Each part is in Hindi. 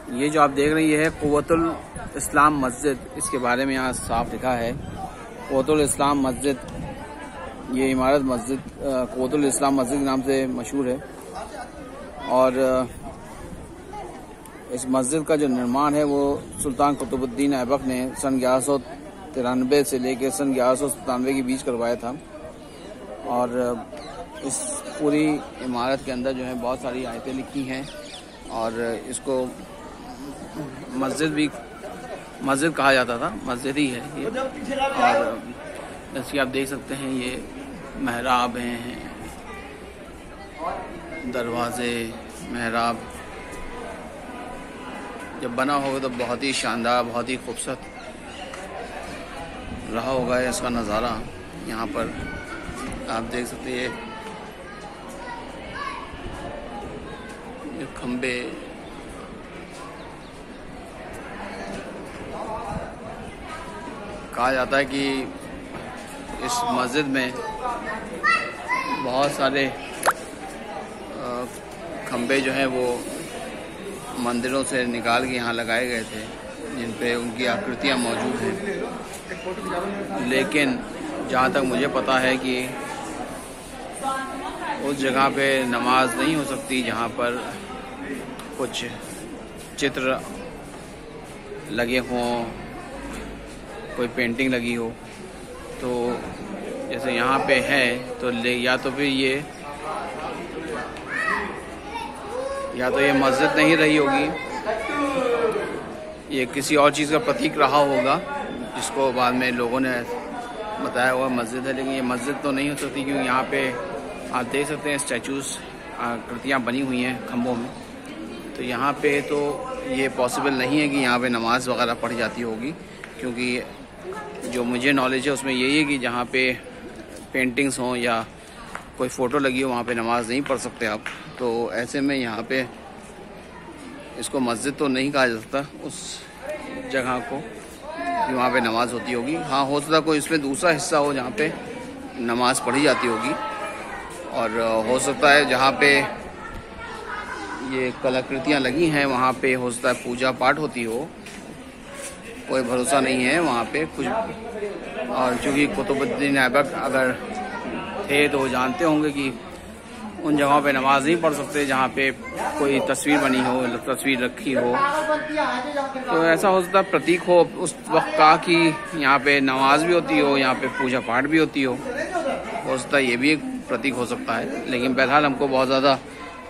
ये जो आप देख रहे हैं ये है क़ुव्वतुल इस्लाम मस्जिद। इसके बारे में यहाँ साफ लिखा है क़ुव्वतुल इस्लाम मस्जिद। ये इमारत मस्जिद क़ुव्वतुल इस्लाम मस्जिद के नाम से मशहूर है। और इस मस्जिद का जो निर्माण है वो सुल्तान कुतुबुद्दीन ऐबक ने सन 1193 से लेकर सन 1197 के बीच करवाया था। और इस पूरी इमारत के अंदर जो है बहुत सारी आयतें लिखी हैं और इसको मस्जिद कहा जाता था, मस्जिद ही है ये। और जैसे आप देख सकते हैं ये महराब हैं, दरवाजे, महराब। जब बना होगा तो बहुत ही शानदार, बहुत ही खूबसूरत रहा होगा इसका नज़ारा। यहाँ पर आप देख सकते हैं ये खंबे, कहा जाता है कि इस मस्जिद में बहुत सारे खंबे जो हैं वो मंदिरों से निकाल के यहाँ लगाए गए थे जिन पे उनकी आकृतियाँ मौजूद हैं। लेकिन जहाँ तक मुझे पता है कि उस जगह पे नमाज नहीं हो सकती जहाँ पर कुछ चित्र लगे हों, कोई पेंटिंग लगी हो। तो जैसे यहाँ पे है तो या तो फिर ये मस्जिद नहीं रही होगी, ये किसी और चीज़ का प्रतीक रहा होगा जिसको बाद में लोगों ने बताया हुआ मस्जिद है। लेकिन ये मस्जिद तो नहीं हो सकती क्योंकि यहाँ पे आप देख सकते हैं स्टैचूज़, आकृतियाँ बनी हुई हैं खम्भों में। तो यहाँ पे तो ये पॉसिबल नहीं है कि यहाँ पे नमाज वगैरह पढ़ी जाती होगी, क्योंकि जो मुझे नॉलेज है उसमें यही है कि जहाँ पे पेंटिंग्स हों या कोई फ़ोटो लगी हो वहाँ पे नमाज नहीं पढ़ सकते आप। तो ऐसे में यहाँ पे इसको मस्जिद तो नहीं कहा जा सकता उस जगह को कि वहाँ पे नमाज होती होगी। हाँ, हो सकता कोई इसमें दूसरा हिस्सा हो जहाँ पे नमाज पढ़ी जाती होगी। और हो सकता है जहाँ पे ये कलाकृतियाँ लगी हैं वहाँ पे हो सकता है पूजा पाठ होती हो, कोई भरोसा नहीं है वहाँ पे कुछ। और चूँकि कुतुबुद्दीन ऐबक अगर थे तो वो जानते होंगे कि उन जगहों पे नमाज नहीं पढ़ सकते जहाँ पे कोई तस्वीर बनी हो, तस्वीर रखी हो। तो ऐसा हो सकता है प्रतीक हो उस वक्त का कि यहाँ पे नमाज भी होती हो, यहाँ पे पूजा पाठ भी होती हो सकता है ये भी एक प्रतीक हो सकता है। लेकिन बहरहाल हमको बहुत ज़्यादा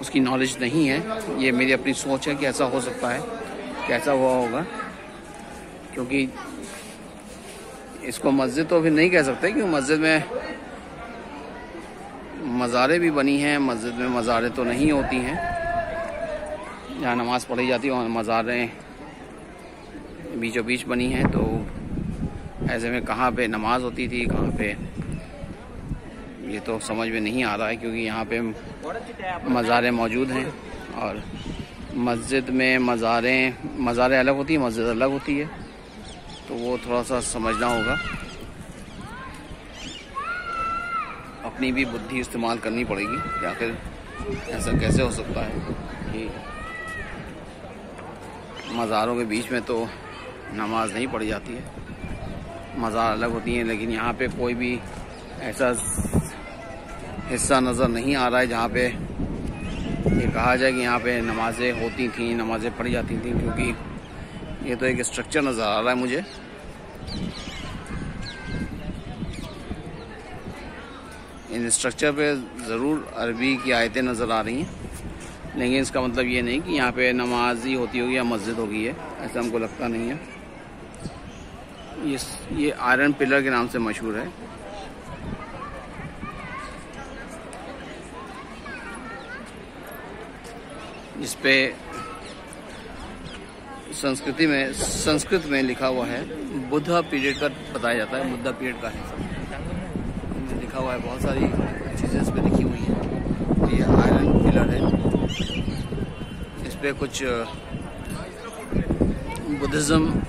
उसकी नॉलेज नहीं है। ये मेरी अपनी सोच है कि ऐसा हो सकता है, कैसा हुआ होगा। क्योंकि इसको मस्जिद तो फिर नहीं कह सकते क्योंकि मस्जिद में मज़ारें भी बनी हैं। मस्जिद में मज़ारें तो नहीं होती हैं जहाँ नमाज पढ़ी जाती है, और मज़ारें बीचों बीच बनी हैं। तो ऐसे में कहाँ पे नमाज होती थी, कहाँ पे, ये तो समझ में नहीं आ रहा है। क्योंकि यहाँ पे मज़ारें मौजूद हैं और मस्जिद में मज़ारें अलग होती हैं, मस्जिद अलग होती है। तो वो थोड़ा सा समझना होगा, अपनी भी बुद्धि इस्तेमाल करनी पड़ेगी कि आखिर ऐसा कैसे हो सकता है कि मज़ारों के बीच में तो नमाज नहीं पढ़ी जाती है, मज़ार अलग होती हैं। लेकिन यहाँ पे कोई भी ऐसा हिस्सा नज़र नहीं आ रहा है जहाँ पे ये कहा जाए कि यहाँ पे नमाज़ें होती थी, नमाज़ें पढ़ी जाती थी। क्योंकि ये तो एक स्ट्रक्चर नज़र आ रहा है मुझे। इन स्ट्रक्चर पे ज़रूर अरबी की आयतें नज़र आ रही हैं, लेकिन इसका मतलब ये नहीं कि यहाँ पे नमाज ही होती होगी या मस्जिद होगी है, ऐसा हमको लगता नहीं है। ये आयरन पिलर के नाम से मशहूर है। जिस पे संस्कृत में लिखा हुआ है, बुद्धा पीरियड का बताया जाता है, बुद्धा पीरियड का है लिखा हुआ है। बहुत सारी चीज़ें इस पे लिखी हुई हैं। ये आयरन पिलर है, इस पे कुछ बुद्धिज़्म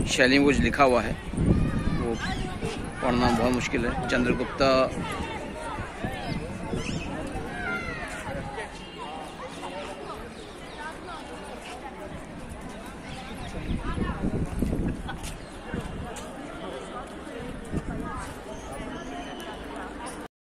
शैली में कुछ लिखा हुआ है, वो पढ़ना बहुत मुश्किल है। चंद्रगुप्ता